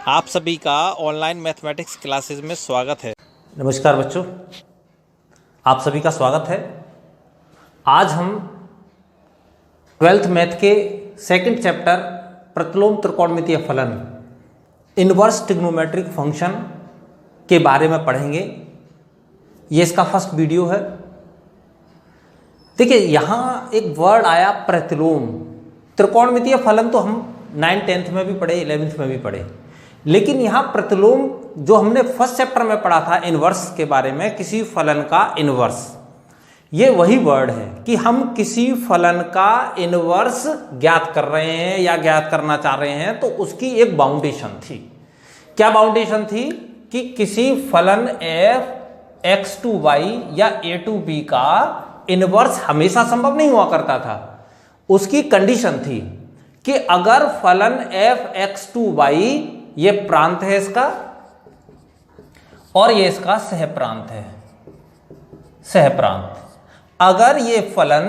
आप सभी का ऑनलाइन मैथमेटिक्स क्लासेस में स्वागत है। नमस्कार बच्चों, आप सभी का स्वागत है। आज हम 12th मैथ के सेकंड चैप्टर प्रतिलोम त्रिकोणमितीय फलन इनवर्स ट्रिग्नोमेट्रिक फंक्शन के बारे में पढ़ेंगे। ये इसका फर्स्ट वीडियो है। देखिए, यहाँ एक वर्ड आया प्रतिलोम। त्रिकोणमितीय फलन तो हम 9th 10th में भी पढ़े, 11th में भी पढ़े, लेकिन यहाँ प्रतिलोम जो हमने फर्स्ट चैप्टर में पढ़ा था इनवर्स के बारे में, किसी फलन का इनवर्स, ये वही वर्ड है कि हम किसी फलन का इनवर्स ज्ञात कर रहे हैं या ज्ञात करना चाह रहे हैं, तो उसकी एक बाउंडेशन थी। क्या बाउंडेशन थी? कि किसी फलन f x/y या a/b का इनवर्स हमेशा संभव नहीं हुआ करता था। उसकी कंडीशन थी कि अगर फलन f x/y, ये प्रांत है इसका और ये इसका सहप्रांत है, सहप्रांत, अगर ये फलन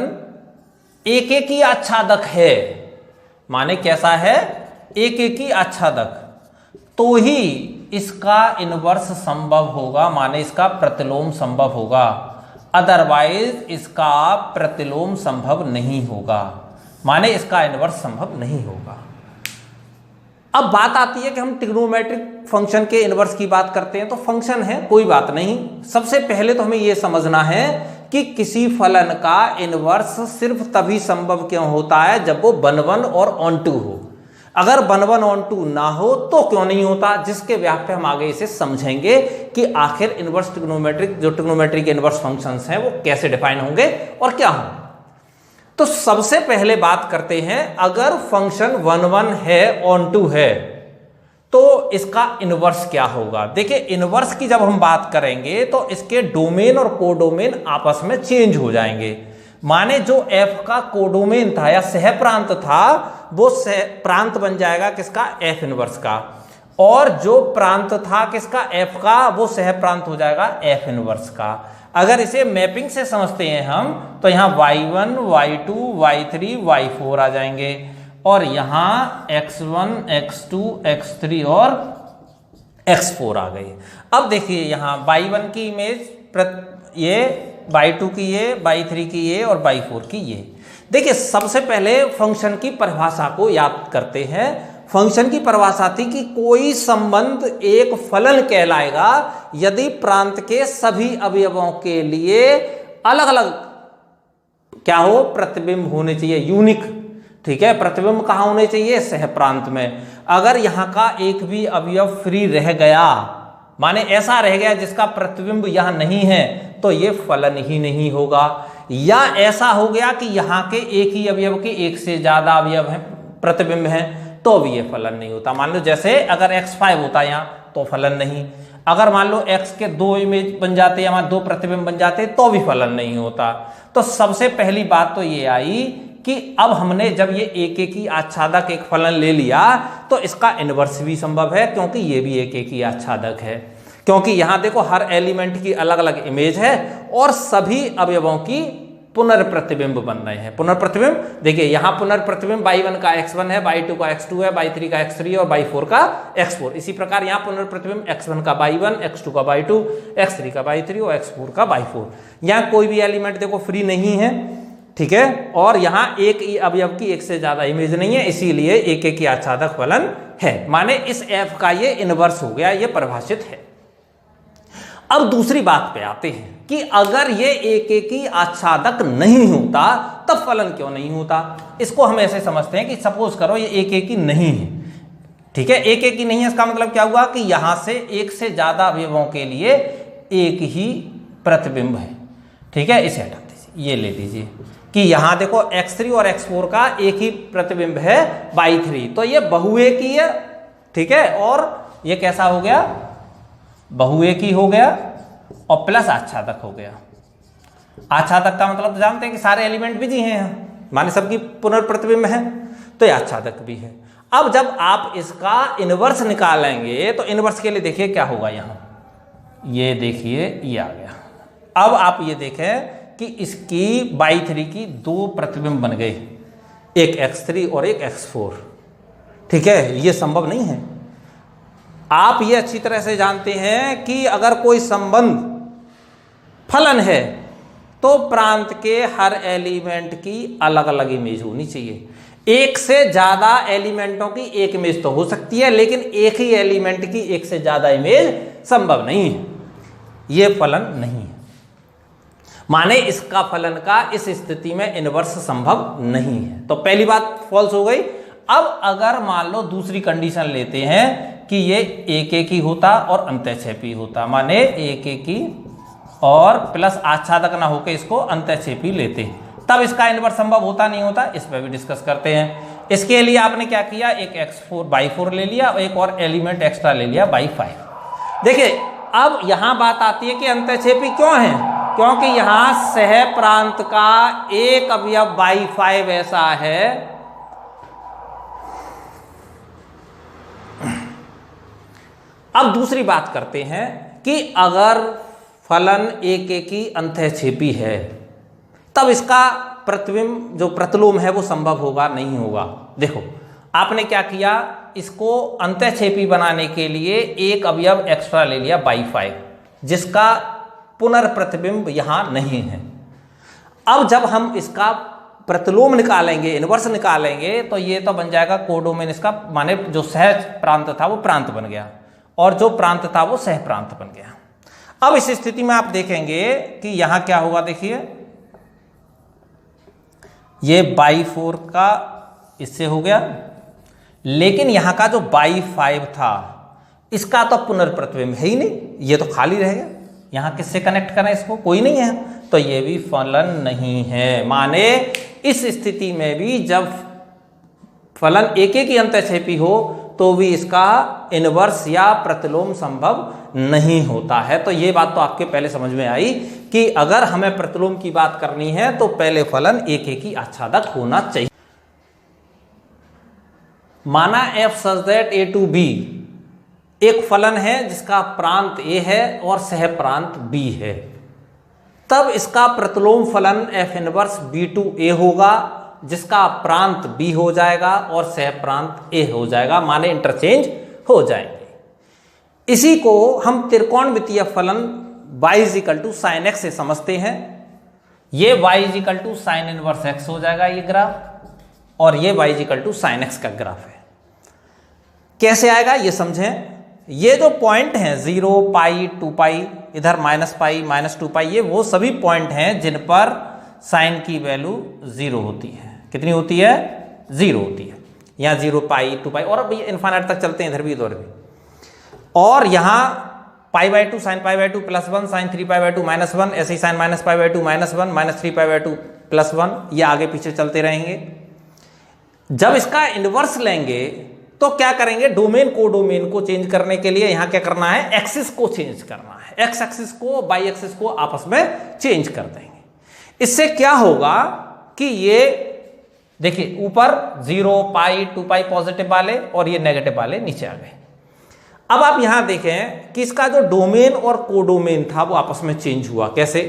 एक ही आच्छादक है, माने कैसा है, एक ही आच्छादक, तो ही इसका इनवर्स संभव होगा, माने इसका प्रतिलोम संभव होगा। अदरवाइज इसका प्रतिलोम संभव नहीं होगा, माने इसका इनवर्स संभव नहीं होगा। अब बात आती है कि हम ट्रिग्नोमेट्रिक फंक्शन के इनवर्स की बात करते हैं, तो फंक्शन है, कोई बात नहीं। सबसे पहले तो हमें यह समझना है कि किसी फलन का इनवर्स सिर्फ तभी संभव क्यों होता है जब वो 1 1 और ऑन 2 हो। अगर 1 1 ऑन 2 ना हो तो क्यों नहीं होता, जिसके व्याप पे हम आगे इसे समझेंगे कि आखिर इनवर्स ट्रिग्नोमेट्रिक, जो ट्रिग्नोमेट्रिक इनवर्स फंक्शंस हैं, वो कैसे डिफाइन होंगे और क्या होंगे। तो सबसे पहले बात करते हैं, अगर फंक्शन 1 1 है, ऑन 2 है, तो इसका इनवर्स क्या होगा। देखिए, इनवर्स की जब हम बात करेंगे तो इसके डोमेन और कोडोमेन आपस में चेंज हो जाएंगे। माने जो f का कोडोमेन था या सहप्रांत था, वो प्रांत बन जाएगा किसका, f इनवर्स का, और जो प्रांत था किसका, f का, वो सहप्रांत हो जाएगा f इनवर्स का। अगर इसे मैपिंग से समझते हैं हम, तो यहां y1 y2 y3 y4 आ जाएंगे, और यहां x1 x2 x3 और x4 आ गए। अब देखिए, यहां y1 की इमेज ये, y2 की ये, y3 की ये और y4 की ये। देखिए, सबसे पहले फंक्शन की परिभाषा को याद करते हैं। फंक्शन की परिभाषा थी कि कोई संबंध एक फलन कहलाएगा यदि प्रांत के सभी अवयवों के लिए अलग अलग क्या हो, प्रतिबिंब होने चाहिए, यूनिक। ठीक है, प्रतिबिंब कहां होने चाहिए, सहप्रांत में। अगर यहां का एक भी अवयव फ्री रह गया, माने ऐसा रह गया जिसका प्रतिबिंब यहां नहीं है, तो ये फलन ही नहीं होगा। या ऐसा हो गया कि यहां के एक ही अवयव के एक से ज्यादा अवयव हैं, प्रतिबिंब हैं, तो भी ये फलन नहीं होता। मान लो जैसे अगर x5 होता यहाँ, तो फलन नहीं। अगर मान लो x के 2 इमेज बन जाते या 2 प्रतिबिंब बन जाते, तो भी फलन नहीं होता। तो सबसे पहली बात तो ये आई कि अब हमने जब ये एक ही आच्छादक एक फलन ले लिया, तो इसका इनवर्स भी संभव है, क्योंकि ये भी एक ही आच्छादक है। क्योंकि यहां देखो, हर एलिमेंट की अलग अलग इमेज है और सभी अवयवों की पुनर्प्रतिबिंब बन रहे हैं। पुनर्प्रतिबिंब देखिए, यहां पुनर्प्रतिबिंब y1 का x1 है, y2 का x2 है, y3 का x3 और y4 का x4। इसी प्रकार यहां पुनर्प्रतिबिंब x1 का y1, x2 का y2, x3 का y3 और x4 का y4। यहां कोई भी एलिमेंट देखो फ्री नहीं है, ठीक है, और यहां एक ही अवयव की एक से ज्यादा इमेज नहीं है, इसीलिए एक ही आच्छादक फलन है। माने इस f का ये इनवर्स हो गया, ये परिभाषित है। अब दूसरी बात पे आते हैं कि अगर ये एक ही आच्छादक नहीं होता, तब फलन क्यों नहीं होता। इसको हम ऐसे समझते हैं कि सपोज करो ये एक ही नहीं है, ठीक है, एक ही नहीं है, इसका मतलब क्या हुआ कि यहां से एक से ज्यादा अवयवों के लिए एक ही प्रतिबिंब है। ठीक है, इसे हटा दीजिए, ये ले लीजिए कि यहां देखो x3 और x4 का एक ही प्रतिबिंब है y3, तो ये बहुएकी है। ठीक है, और ये कैसा हो गया, बहुएकी हो गया और प्लस आच्छादक हो गया। आच्छादक का मतलब तो जानते हैं कि सारे एलिमेंट बिजी हैं, माने सबकी पुनर्प्रतिबिंब है, तो ये आच्छादक भी है। अब जब आप इसका इनवर्स निकालेंगे, तो इनवर्स के लिए देखिए क्या होगा, यहां ये देखिए ये आ गया। अब आप ये देखें कि इसकी y3 की 2 प्रतिबिंब बन गए, एक x3 और एक x4। ठीक है, ये संभव नहीं है। आप ये अच्छी तरह से जानते हैं कि अगर कोई संबंध फलन है तो प्रांत के हर एलिमेंट की अलग अलग इमेज होनी चाहिए। एक से ज्यादा एलिमेंटों की एक इमेज तो हो सकती है, लेकिन एक ही एलिमेंट की एक से ज्यादा इमेज संभव नहीं है, यह फलन नहीं है। माने इसका फलन का इस स्थिति में इनवर्स संभव नहीं है। तो पहली बात फॉल्स हो गई। अब अगर मान लो दूसरी कंडीशन लेते हैं कि ये एक एक ही होता और अंतःक्षेपी होता, माने एक एक ही और प्लस आच्छादक ना होकर इसको अंतःक्षेपी लेते, तब इसका इनवर्स संभव होता नहीं होता, इस पर भी डिस्कस करते हैं। इसके लिए आपने क्या किया, एक x4/4 ले लिया और एक और एलिमेंट एक्स्ट्रा ले लिया /5। देखिए अब यहां बात आती है कि अंतःक्षेपी क्यों है, क्योंकि यहां सह प्रांत का एक अवयव /5 ऐसा है अब दूसरी बात करते हैं कि अगर फलन एक एक ही अंतःक्षेपी है तब इसका प्रतिबिंब जो प्रतिलोम है वो संभव होगा नहीं होगा। देखो आपने क्या किया, इसको अंतःक्षेपी बनाने के लिए एक अवयव एक्स्ट्रा ले लिया /5 जिसका पुनर्प्रतिबिंब यहां नहीं है। अब जब हम इसका प्रतिलोम निकालेंगे, इनवर्स निकालेंगे, तो ये तो बन जाएगा कोडोमेन इसका, माने जो सहज प्रांत था वो प्रांत बन गया और जो प्रांत था वो सह प्रांत बन गया। अब इस स्थिति में आप देखेंगे कि यहां क्या होगा, देखिए ये /4 का इससे हो गया, लेकिन यहां का जो /5 था इसका तो पुनर्प्रतिबिंब है ही नहीं, ये तो खाली रह गया। यहां किससे कनेक्ट करें इसको, कोई नहीं है, तो ये भी फलन नहीं है। माने इस स्थिति में भी जब फलन एक एक ही अंतःक्षेपी हो तो भी इसका इनवर्स या प्रतिलोम संभव नहीं होता है। तो ये बात तो आपके पहले समझ में आई कि अगर हमें प्रतिलोम की बात करनी है तो पहले फलन एक एक ही आच्छादक होना चाहिए। माना f such that a to b एक फलन है जिसका प्रांत a है और सह प्रांत b है, तब इसका प्रतिलोम फलन f inverse b to a होगा जिसका प्रांत b हो जाएगा और सह प्रांत a हो जाएगा, माने इंटरचेंज हो जाएंगे। इसी को हम त्रिकोणमितीय फलन y sin x से समझते हैं। ये y sin इनवर्स x हो जाएगा ये ग्राफ, और ये y sin x का ग्राफ है। कैसे आएगा ये समझें। ये जो पॉइंट हैं 0, π, 2π, इधर -π, -2π, ये वो सभी पॉइंट हैं जिन पर साइन की वैल्यू 0 होती है। कितनी होती है, 0 होती है। यहाँ 0, π, 2π और अब इनफाइनाइट तक चलते हैं, इधर भी इधर भी। और यहाँ π/2 sin π/2 +1 sin 3π/2 -1, ऐसे ही sin -π/2 -1 -3π/2 +1, ये आगे पीछे चलते रहेंगे। जब इसका इनवर्स लेंगे तो क्या करेंगे, डोमेन को डोमेन को चेंज करने के लिए यहाँ क्या करना है, एक्सिस को चेंज करना है। एक्स एक्सिस को बाई एक्सिस को आपस में चेंज कर देंगे। इससे क्या होगा कि ये देखिए ऊपर 0, π, 2π पॉजिटिव वाले और ये नेगेटिव वाले नीचे आ गए। अब आप यहां देखें कि इसका जो डोमेन और कोडोमेन था वो आपस में चेंज हुआ। कैसे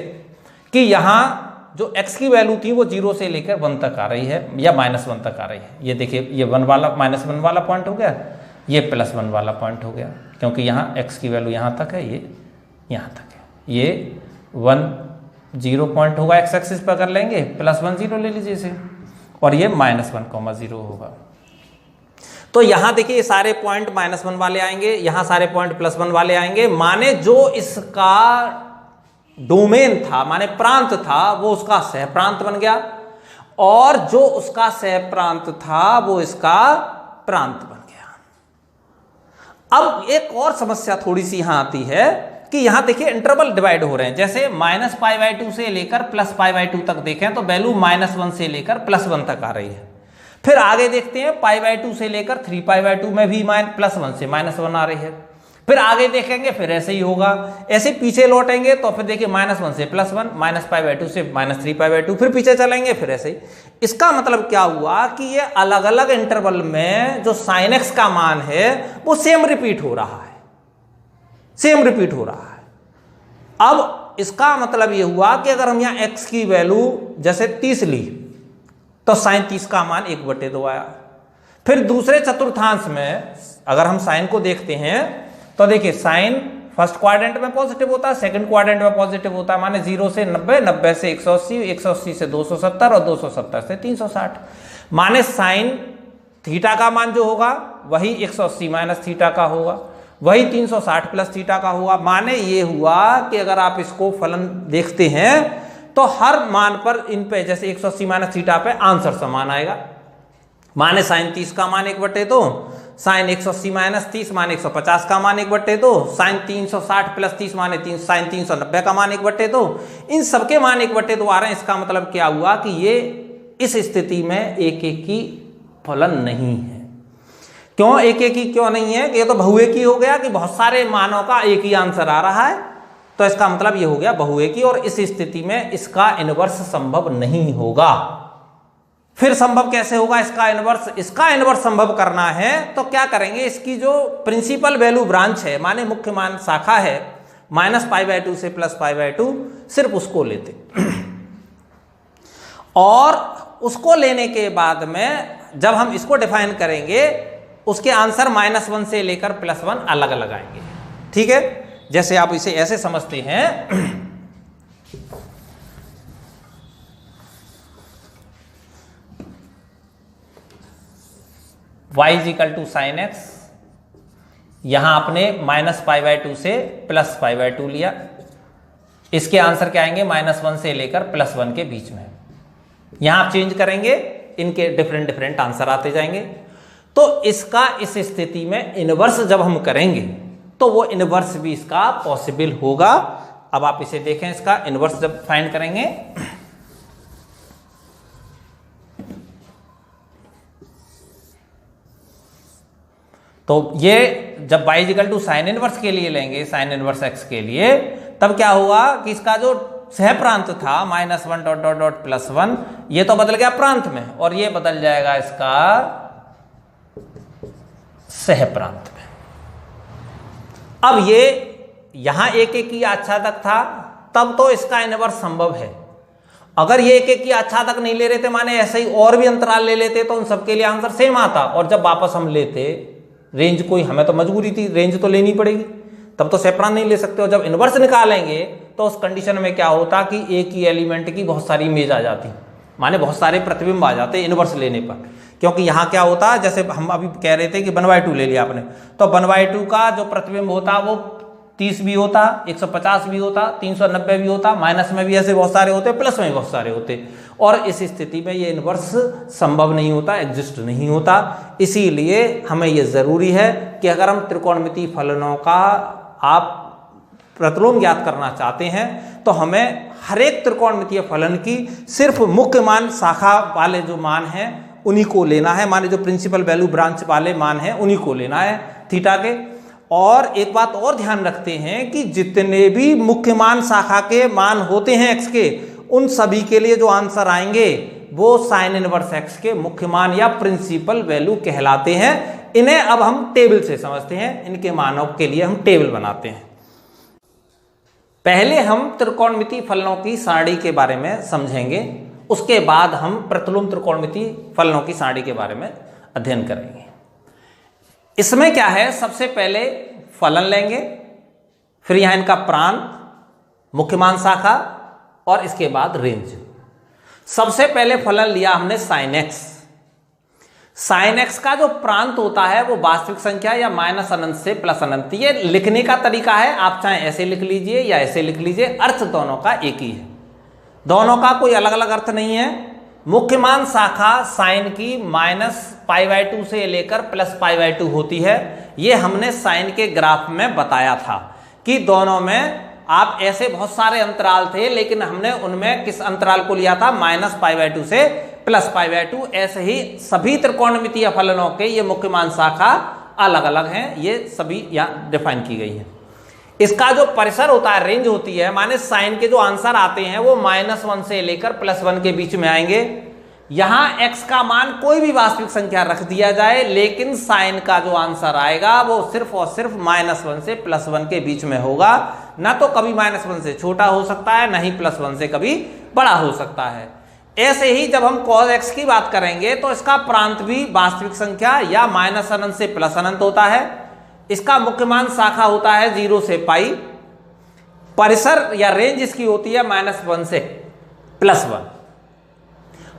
कि यहां जो x की वैल्यू थी वो 0 से लेकर 1 तक आ रही है या -1 तक आ रही है। ये देखिए ये 1 वाला -1 वाला पॉइंट हो गया, ये +1 वाला पॉइंट हो गया, क्योंकि यहाँ x की वैल्यू यहाँ तक है, ये यहाँ तक है। ये 1, 0 पॉइंट होगा, x एक्सिस पर कर लेंगे, +1, 0 ले लीजिए इसे, और ये -1, 0 होगा। तो यहां देखिए सारे पॉइंट -1 वाले आएंगे, यहां सारे पॉइंट +1 वाले आएंगे। माने जो इसका डोमेन था, माने प्रांत था, वो उसका सह प्रांत बन गया, और जो उसका सह प्रांत था वो इसका प्रांत बन गया। अब एक और समस्या थोड़ी सी यहां आती है कि यहां देखिए इंटरवल डिवाइड हो रहे हैं। जैसे -π/2 से लेकर +π/2 तक देखें तो वैल्यू -1 से लेकर +1 तक आ रही है। फिर आगे देखते हैं π/2 से लेकर 3π/2 में भी +1 से -1 आ रही है। फिर आगे देखेंगे फिर ऐसे ही होगा, ऐसे पीछे लौटेंगे तो फिर देखिए -1 से +1, -π/2 से -3π/2, फिर पीछे चलेंगे फिर ऐसे ही। इसका मतलब क्या हुआ कि ये अलग अलग इंटरवल में जो sin x का मान है वो सेम रिपीट हो रहा है, सेम रिपीट हो रहा है। अब इसका मतलब ये हुआ कि अगर हम यहाँ x की वैल्यू जैसे 30 ली तो sin 30 का मान 1/2 आया। फिर दूसरे चतुर्थांश में अगर हम साइन को देखते हैं तो देखिए साइन फर्स्ट क्वाड्रेंट में पॉजिटिव होता है, सेकंड क्वाड्रेंट में पॉजिटिव होता है, माने 0 से 90, 90 से 180, 180 से 270 और 270 से 360। माने साइन थीटा का मान जो होगा वही 180 माइनस थीटा का होगा, वही 360 प्लस थीटा का होगा। माने ये हुआ कि अगर आप इसको फलन देखते हैं तो हर मान पर इन पे जैसे 180 माइनस थीटा पे आंसर समान आएगा। माने साइन 30 का मान 1/2, साइन 180 माइनस 30 माने 150 का मान 1/2, साइन 360 प्लस 30 माने साइन 390 का मान 1/2। इन सबके मान 1/2 आ रहे हैं। इसका मतलब क्या हुआ कि ये इस स्थिति में एक एक की फलन नहीं है। क्यों एक एक ही क्यों नहीं है? कि ये तो बहुएकी हो गया कि बहुत सारे मानों का एक ही आंसर आ रहा है, तो इसका मतलब ये हो गया बहुएकी, और इस स्थिति में इसका इनवर्स संभव नहीं होगा। फिर संभव कैसे होगा इसका इनवर्स? इसका इनवर्स संभव करना है तो क्या करेंगे, इसकी जो प्रिंसिपल वैल्यू ब्रांच है माने मुख्य मान शाखा है -π/2 से +π/2, सिर्फ उसको लेते और उसको लेने के बाद में जब हम इसको डिफाइन करेंगे उसके आंसर -1 से लेकर +1 अलग अलग आएंगे। ठीक है, जैसे आप इसे ऐसे समझते हैं y = sin x, यहां आपने -π/2 से +π/2 लिया, इसके आंसर क्या आएंगे -1 से लेकर +1 के बीच में। यहां आप चेंज करेंगे, इनके डिफरेंट डिफरेंट आंसर आते जाएंगे। तो इसका इस स्थिति में इनवर्स जब हम करेंगे तो वो इनवर्स भी इसका पॉसिबल होगा। अब आप इसे देखें, इसका इनवर्स जब फाइंड करेंगे तो ये जब y = sin इनवर्स के लिए लेंगे, sin इनवर्स x के लिए, तब क्या हुआ कि इसका जो सह प्रांत था -1 ... ये तो बदल गया प्रांत में, और ये बदल जाएगा इसका सह प्रांत में। अब ये यहां एक एक ही आच्छादक था, तब तो इसका इनवर्स संभव है। अगर ये एक एक ही आच्छादक नहीं ले रहे थे, माने ऐसे ही और भी अंतराल ले लेते, तो उन सबके लिए आंसर सेम आता। और जब वापस हम लेते रेंज, कोई हमें तो मजबूरी थी, रेंज तो लेनी पड़ेगी, तब तो सेपरान नहीं ले सकते। और जब इनवर्स निकालेंगे तो उस कंडीशन में क्या होता कि एक ही एलिमेंट की बहुत सारी इमेज आ जाती, माने बहुत सारे प्रतिबिंब आ जाते इनवर्स लेने पर। क्योंकि यहाँ क्या होता, जैसे हम अभी कह रहे थे कि 1/2 ले लिया आपने, तो 1/2 का जो प्रतिबिंब होता वो 30 भी होता, 150 भी होता, 390 भी होता, माइनस में भी ऐसे बहुत सारे होते, प्लस में भी बहुत सारे होते। और इस स्थिति में ये इनवर्स संभव नहीं होता, एग्जिस्ट नहीं होता। इसीलिए हमें ये जरूरी है कि अगर हम त्रिकोणमितीय फलनों का आप प्रतिलोम ज्ञात करना चाहते हैं तो हमें हर एक त्रिकोणमितीय फलन की सिर्फ मुख्य मान शाखा वाले जो मान हैं उन्हीं को लेना है, माने जो प्रिंसिपल वैल्यू ब्रांच वाले मान हैं उन्हीं को लेना है थीटा के। और एक बात और ध्यान रखते हैं कि जितने भी मुख्य मान शाखा के मान होते हैं x के, उन सभी के लिए जो आंसर आएंगे वो साइन इनवर्स x के मुख्य मान या प्रिंसिपल वैल्यू कहलाते हैं। इन्हें अब हम टेबल से समझते हैं, इनके मानों के लिए हम टेबल बनाते हैं। पहले हम त्रिकोणमितीय फलनों की सारणी के बारे में समझेंगे, उसके बाद हम प्रतिलोम त्रिकोणमितीय फलनों की सारणी के बारे में अध्ययन करेंगे। इसमें क्या है, सबसे पहले फलन लेंगे, फिर यहां इनका प्रांत, मुख्य मान शाखा और इसके बाद रेंज। सबसे पहले फलन लिया हमने साइन एक्स। साइन एक्स का जो प्रांत होता है वो वास्तविक संख्या या -∞ से +∞। ये लिखने का तरीका है, आप चाहे ऐसे लिख लीजिए या ऐसे लिख लीजिए, अर्थ दोनों का एक ही है, दोनों का कोई अलग अलग अर्थ नहीं है। मुख्य मान शाखा साइन की -π/2 से लेकर +π/2 होती है। ये हमने साइन के ग्राफ में बताया था कि दोनों में आप ऐसे बहुत सारे अंतराल थे, लेकिन हमने उनमें किस अंतराल को लिया था, -π/2 से +π/2। ऐसे ही सभी त्रिकोणमितीय फलनों के ये मुख्य मान शाखा अलग अलग हैं, ये सभी यहाँ डिफाइन की गई है। इसका जो परिसर होता है, रेंज होती है, माने साइन के जो आंसर आते हैं वो -1 से लेकर +1 के बीच में आएंगे। यहां x का मान कोई भी वास्तविक संख्या रख दिया जाए, लेकिन साइन का जो आंसर आएगा वो सिर्फ और सिर्फ -1 से +1 के बीच में होगा। ना तो कभी -1 से छोटा हो सकता है, ना ही +1 से कभी बड़ा हो सकता है। ऐसे ही जब हम cos x की बात करेंगे तो इसका प्रांत भी वास्तविक संख्या या -∞ से +∞ होता है। इसका मुख्य मान शाखा होता है 0 से पाई, परिसर या रेंज इसकी होती है -1 से +1।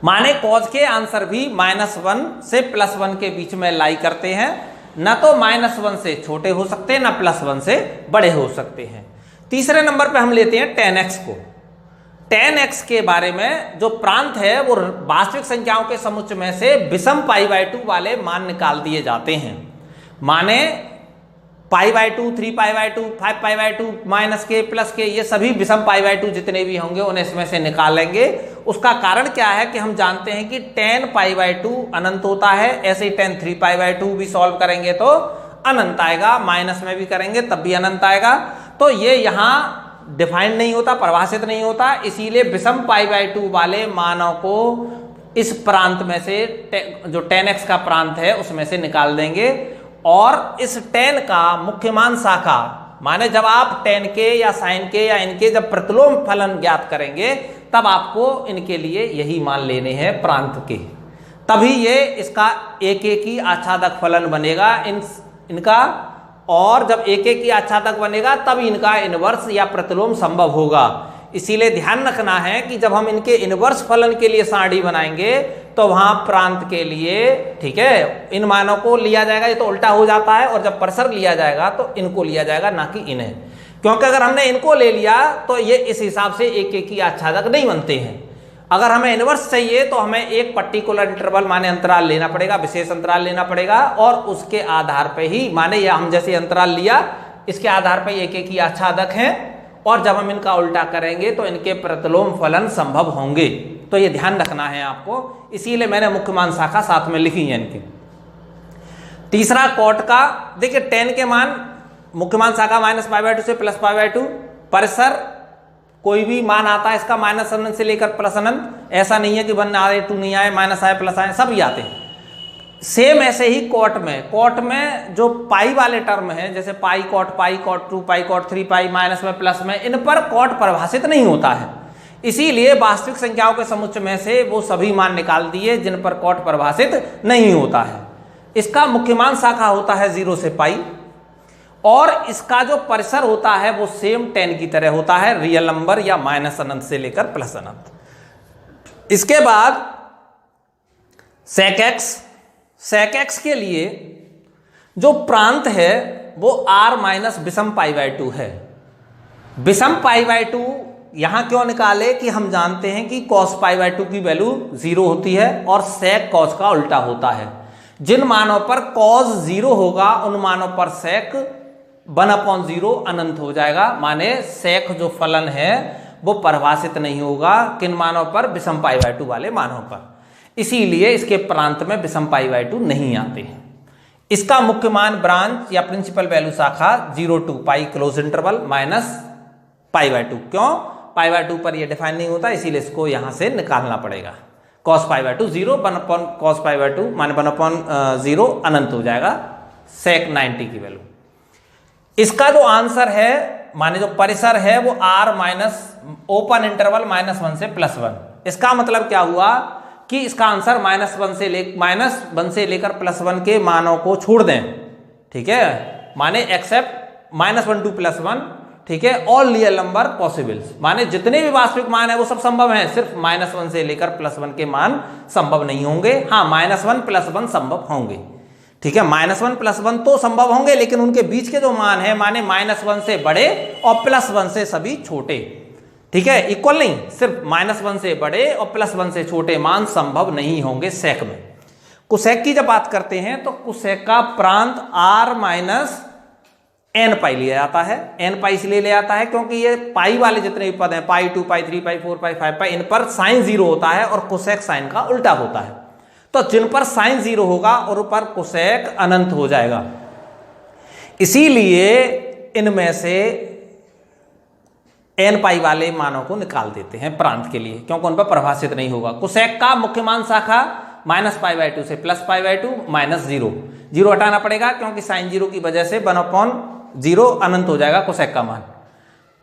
माने कॉज के आंसर भी -1 से +1 के बीच में लाई करते हैं, ना तो -1 से छोटे हो सकते हैं ना +1 से बड़े हो सकते हैं। तीसरे नंबर पे हम लेते हैं tan x को। tan x के बारे में जो प्रांत है वो वास्तविक संख्याओं के समुच्चय में से विषम π/2 वाले मान निकाल दिए जाते हैं। माने π/2, 3π/2, 5π/2, -k, +k, ये सभी विषम π/2 जितने भी होंगे उन्हें इसमें से निकालेंगे। उसका कारण क्या है कि हम जानते हैं कि tan π/2 अनंत होता है, ऐसे ही tan 3π/2 भी सॉल्व करेंगे तो अनंत आएगा, माइनस में भी करेंगे तब भी अनंत आएगा। तो ये यहाँ डिफाइंड नहीं होता, परिभाषित नहीं होता, इसीलिए विषम π/2 वाले मानों को इस प्रांत में से जो tan x का प्रांत है उसमें से निकाल देंगे। और इस tan का मुख्य मान शाखा, माने जब आप tan के या sin के या इनके जब प्रतिलोम फलन ज्ञात करेंगे तब आपको इनके लिए यही मान लेने हैं प्रांत के, तभी ये इसका एकेकी आच्छादक फलन बनेगा इनका। और जब एकेकी आच्छादक बनेगा तब इनका इनवर्स या प्रतिलोम संभव होगा। इसीलिए ध्यान रखना है कि जब हम इनके इनवर्स फलन के लिए सारणी बनाएंगे तो वहां प्रांत के लिए, ठीक है, इन मानों को लिया जाएगा, ये तो उल्टा हो जाता है, और जब परिसर लिया जाएगा तो इनको लिया जाएगा, ना कि इन्हें, क्योंकि अगर हमने इनको ले लिया तो ये इस हिसाब से एकेकी आच्छादक नहीं बनते हैं। अगर हमें इनवर्स चाहिए तो हमें एक पर्टिकुलर इंटरवल माने अंतराल लेना पड़ेगा, विशेष अंतराल लेना पड़ेगा, और उसके आधार पर ही, माने या हम जैसे अंतराल लिया इसके आधार पर एकेकी आच्छादक हैं, और जब हम इनका उल्टा करेंगे तो इनके प्रतिलोम फलन संभव होंगे। तो ये ध्यान रखना है आपको, इसीलिए मैंने मुख्य मान शाखा साथ में लिखी है इनकी। तीसरा कॉट का, देखिए tan के मान मुख्य मान शाखा -π/2 से +π/2, परिसर कोई भी मान आता है इसका -अनंत से लेकर +अनंत, ऐसा नहीं है कि 1 आए 2 नहीं आए, माइनस आए प्लस आए, सभी आते हैं। सेम ऐसे ही कॉट में जो पाई वाले टर्म है, जैसे पाई कॉट 2, पाई कॉट 3, पाई माइनस में प्लस में, इन पर कॉट परिभाषित नहीं होता है। इसीलिए वास्तविक संख्याओं के समुच्चय में से वो सभी मान निकाल दिए जिन पर कॉट परिभाषित नहीं होता है। इसका मुख्य मान शाखा होता है 0 से पाई, और इसका जो परिसर होता है वो सेम tan की तरह होता है, रियल नंबर या -अनंत से लेकर +अनंत। इसके बाद sec x के लिए जो प्रांत है वो r - विषम π/2 है। विषम π/2 यहां क्यों निकाले कि हम जानते हैं कि cos π/2 की वैल्यू 0 होती है और sec cos का उल्टा होता है। जिन मानों पर cos 0 होगा उन मानों पर sec 1/0 अनंत हो जाएगा, माने sec जो फलन है वो परिभाषित नहीं होगा किन मानों पर, विषम π/2 वाले मानों पर। इसीलिए इसके प्रांत में विषम π/2 नहीं आते हैं। इसका मुख्य मान ब्रांच या प्रिंसिपल वैल्यू शाखा 0 to पाई क्लोज इंटरवल -π/2, क्यों π/2 पर ये डिफाइन नहीं होता, इसीलिए इसको यहां से निकालना पड़ेगा। cos π/2 0, 1/cos π/2 माने 1/0 अनंत हो जाएगा sec 90 की वैल्यू। इसका जो आंसर है, माने जो परिसर है वो r ओपन इंटरवल -1 से +1। इसका मतलब क्या हुआ कि इसका आंसर -1 से लेकर +1 के मानों को छोड़ दें, ठीक है, माने एक्सेप्ट -1 to +1, ठीक है, ऑल रियल नंबर पॉसिबल्स, माने जितने भी वास्तविक मान है वो सब संभव हैं, सिर्फ -1 से लेकर +1 के मान संभव नहीं होंगे। हाँ, -1 +1 संभव होंगे, ठीक है, -1 +1 तो संभव होंगे, लेकिन उनके बीच के जो मान है, माने -1 से बड़े और +1 से सभी छोटे, ठीक है, इक्वल नहीं, सिर्फ -1 से बड़े और +1 से छोटे मान संभव नहीं होंगे सेक में। कुसेक की जब बात करते हैं तो कुसेक का प्रांत r - n पाई लिया जाता है। n पाई इसलिए ले आता है क्योंकि ये पाई वाले जितने भी पद हैं, पाई 2, पाई 3, पाई 4, पाई 5 पाई, इन पर साइन 0 होता है और कुसेक साइन का उल्टा होता है। तो जिन पर साइन 0 होगा और ऊपर कुसेक अनंत हो जाएगा, इसीलिए इनमें से n पाई वाले मानों को निकाल देते हैं प्रांत के लिए, क्योंकि उन पर परिभाषित नहीं होगा। कुसेक का मुख्य मान शाखा -π/2 से +π/2 -0, 0 हटाना पड़ेगा क्योंकि साइन 0 की वजह से 1/0 अनंत हो जाएगा कुसेक का मान।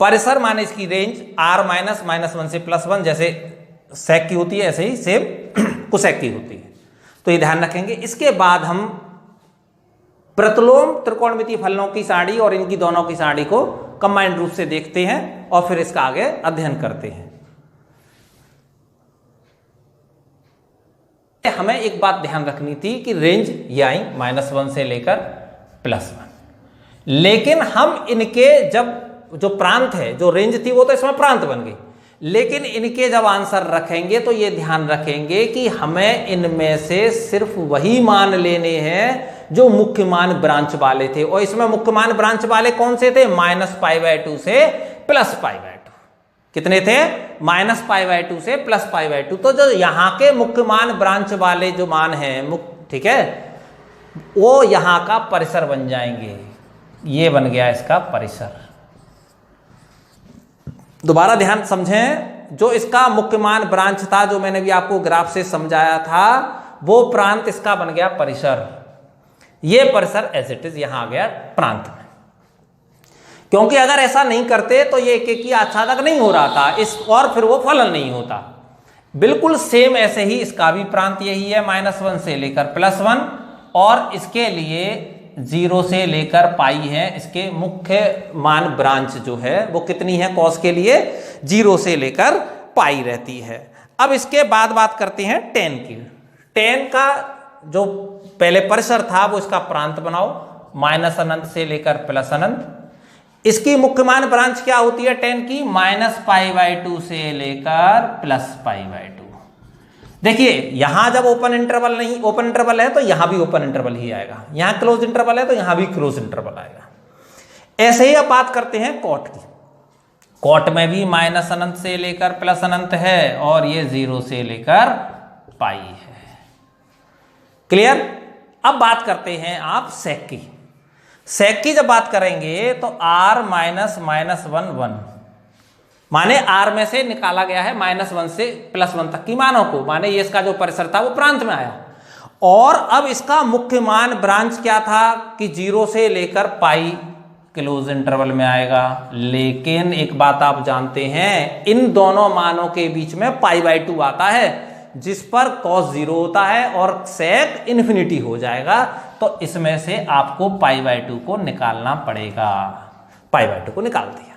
परिसर माने इसकी रेंज r -1 से +1, जैसे सेक की होती है ऐसे ही सेम कुसेक की होती है, तो ये ध्यान रखेंगे। इसके बाद हम प्रतिलोम त्रिकोणमितीय फलनों की सारणी और इनकी दोनों की सारणी को कंबाइंड रूप से देखते हैं और फिर इसका आगे अध्ययन करते हैं। हमें एक बात ध्यान रखनी थी कि रेंज ये आई -1 से लेकर +1, लेकिन हम इनके जब जो प्रांत है, जो रेंज थी वो तो इसमें प्रांत बन गई, लेकिन इनके जब आंसर रखेंगे तो ये ध्यान रखेंगे कि हमें इनमें से सिर्फ वही मान लेने हैं जो मुख्य मान ब्रांच वाले थे। और इसमें मुख्य मान ब्रांच वाले कौन से थे? -π/2 से +π/2। कितने थे? -π/2 से +π/2। तो जो यहां के मुख्य मान ब्रांच वाले जो मान हैं, ठीक है, वो यहां का परिसर बन जाएंगे। ये बन गया इसका परिसर। दोबारा ध्यान समझें, जो इसका मुख्य मान ब्रांच था, जो मैंने भी आपको ग्राफ से समझाया था, वो प्रांत इसका बन गया परिसर। ये परिसर एज इट इज यहां आ गया प्रांत में, क्योंकि अगर ऐसा नहीं करते तो ये एकेकी आच्छादक नहीं हो रहा था इस, और फिर वो फलन नहीं होता। बिल्कुल सेम ऐसे ही इसका भी प्रांत यही है, -1 से लेकर +1, और इसके लिए 0 से लेकर पाई है। इसके मुख्य मान ब्रांच जो है वो कितनी है कॉस के लिए? 0 से लेकर पाई रहती है। अब इसके बाद बात करते हैं tan की। tan का जो पहले परिसर था वो इसका प्रांत बनाओ, -अनंत से लेकर +अनंत। इसकी मुख्य मान ब्रांच क्या होती है tan की? -π/2 से लेकर +π/2। देखिए यहां जब ओपन इंटरवल है तो यहां भी ओपन इंटरवल ही आएगा, यहां क्लोज इंटरवल है तो यहां भी क्लोज इंटरवल आएगा। ऐसे ही अब बात करते हैं कॉट की। कॉट में भी -अनंत से लेकर +अनंत है और ये 0 से लेकर पाई है। क्लियर? अब बात करते हैं आप सेक की। सेक की जब बात करेंगे तो r -1 1, माने r में से निकाला गया है -1 से +1 तक की मानों को, माने ये इसका जो परिसर था वो प्रांत में आया। और अब इसका मुख्य मान ब्रांच क्या था कि 0 से लेकर पाई क्लोज इंटरवल में आएगा। लेकिन एक बात आप जानते हैं, इन दोनों मानों के बीच में π/2 आता है, जिस पर cos 0 होता है और sec इन्फिनिटी हो जाएगा। तो इसमें से आपको π/2 को निकालना पड़ेगा। π/2 को निकाल दिया।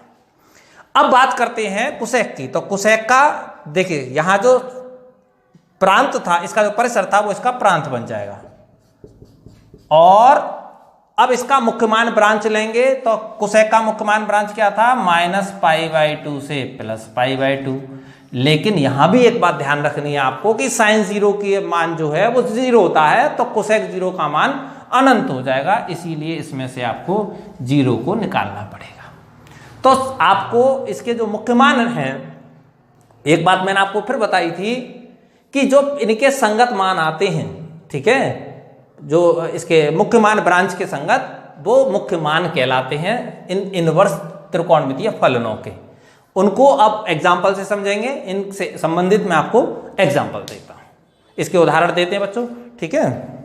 अब बात करते हैं कुसेक की। तो कुसेक का देखिए यहां जो प्रांत था, इसका जो परिसर था वो इसका प्रांत बन जाएगा। और अब इसका मुख्य मान ब्रांच लेंगे तो कुसेक का मुख्य मान ब्रांच क्या था? -π/2 से +π/2। लेकिन यहां भी एक बात ध्यान रखनी है आपको कि sin 0 की मान जो है वो 0 होता है, तो कोसेक 0 का मान अनंत हो जाएगा। इसीलिए इसमें से आपको 0 को निकालना पड़ेगा। तो आपको इसके जो मुख्य मान हैं, एक बात मैंने आपको फिर बताई थी कि जो इनके संगत मान आते हैं, ठीक है, जो इसके मुख्य मान ब्रांच के संगत, वो मुख्य मान कहलाते हैं इन इनवर्स त्रिकोणमितीय फलनों के। उनको अब एग्जाम्पल से समझेंगे। इनसे संबंधित मैं आपको एग्जाम्पल देता हूं, इसके उदाहरण देते हैं बच्चों, ठीक है।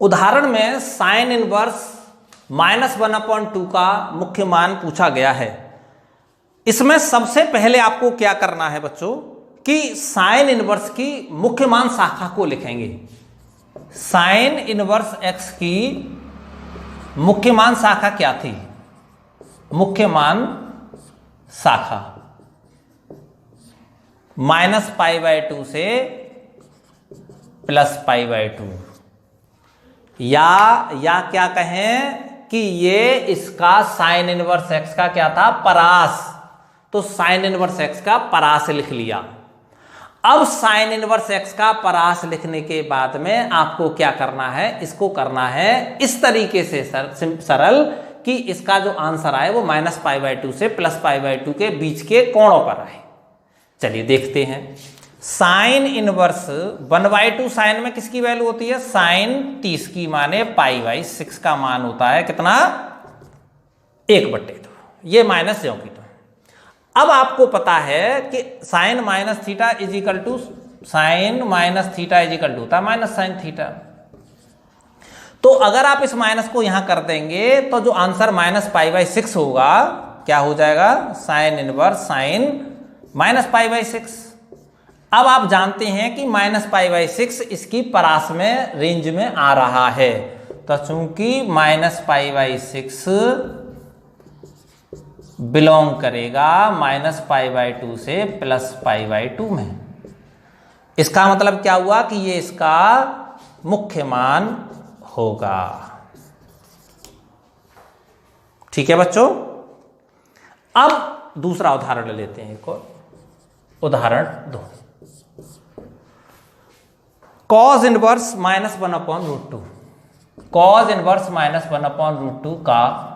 उदाहरण में साइन इनवर्स -1/2 का मुख्य मान पूछा गया है। इसमें सबसे पहले आपको क्या करना है बच्चों कि साइन इनवर्स की मुख्य मान शाखा को लिखेंगे। साइन इनवर्स x की मुख्य मान शाखा क्या थी? मुख्य मान शाखा -π/2 से +π/2, या क्या कहें कि ये इसका साइन इनवर्स x का क्या था? परास। तो साइन इनवर्स x का परास लिख लिया। अब साइन इनवर्स x का परास लिखने के बाद में आपको क्या करना है? इसको करना है इस तरीके से सरल कि इसका जो आंसर आए वो -π/2 से +π/2 के बीच के कोणों पर आए। चलिए देखते हैं। साइन इनवर्स 1/2 साइन में किसकी वैल्यू होती है? साइन 30 की, माने π/6 का मान होता है कितना? 1/2। ये माइनस ज्यों की तो। अब आपको पता है कि sine minus theta is equal to sine minus theta is equal to होता है माइनस साइन थीटा। तो अगर आप इस माइनस को यहां कर देंगे तो जो आंसर -π/6 होगा क्या हो जाएगा? Sine inverse sine -π/6। अब आप जानते हैं कि -π/6 इसकी परास में रेंज में आ रहा है। तो चूंकि -π/6 बिलोंग करेगा -π/2 से +π/2 में, इसका मतलब क्या हुआ कि ये इसका मुख्य मान होगा। ठीक है बच्चों। अब दूसरा उदाहरण ले लेते हैं। एक और उदाहरण 2, cos इनवर्स -1/√2। cos इनवर्स -1/√2 का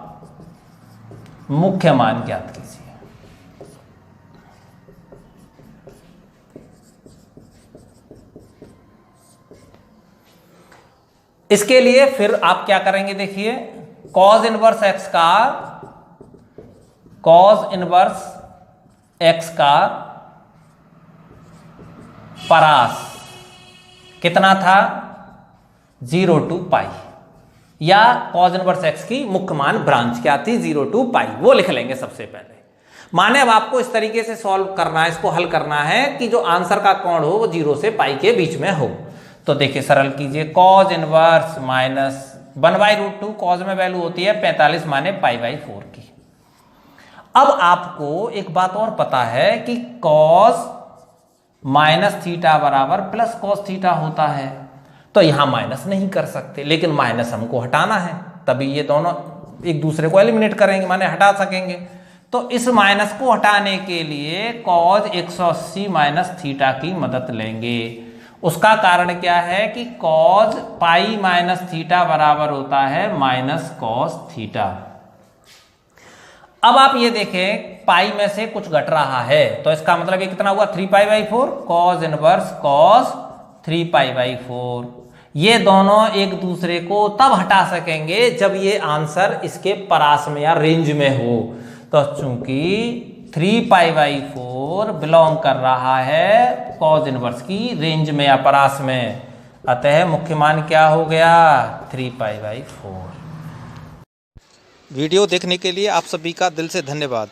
मुख्य मान ज्ञात कीजिए। इसके लिए फिर आप क्या करेंगे? देखिए, cos इनवर्स x का परास कितना था? 0 to π, या cos इनवर्स x की मुख्य मान ब्रांच क्या थी? 0 to π। वो लिख लेंगे सबसे पहले। माने अब आपको इस तरीके से सॉल्व करना है, इसको हल करना है कि जो आंसर का कोण हो वो 0 से π के बीच में हो। तो देखिए सरल कीजिए। cos इनवर्स -1/√2, cos में वैल्यू होती है 45 माने π/4 की। अब आपको एक बात और पता है कि cos -θ बराबर +cos θ होता है। तो यहां माइनस नहीं कर सकते, लेकिन माइनस हमको हटाना है, तभी ये दोनों एक दूसरे को एलिमिनेट करेंगे, माने हटा सकेंगे। तो इस माइनस को हटाने के लिए cos 180 - θ की मदद लेंगे। उसका कारण क्या है कि cos π - θ बराबर होता है -cos θ। अब आप ये देखें, पाई में से कुछ घट रहा है, तो इसका मतलब ये कितना हुआ? 3π/4। cos inverse cos 3π/4। ये दोनों एक दूसरे को तब हटा सकेंगे जब ये आंसर इसके परास में या रेंज में हो। तो चूंकि 3π/4 बिलोंग कर रहा है cos इनवर्स की रेंज में या परास में, अतः मुख्य मान क्या हो गया? 3π/4। वीडियो देखने के लिए आप सभी का दिल से धन्यवाद।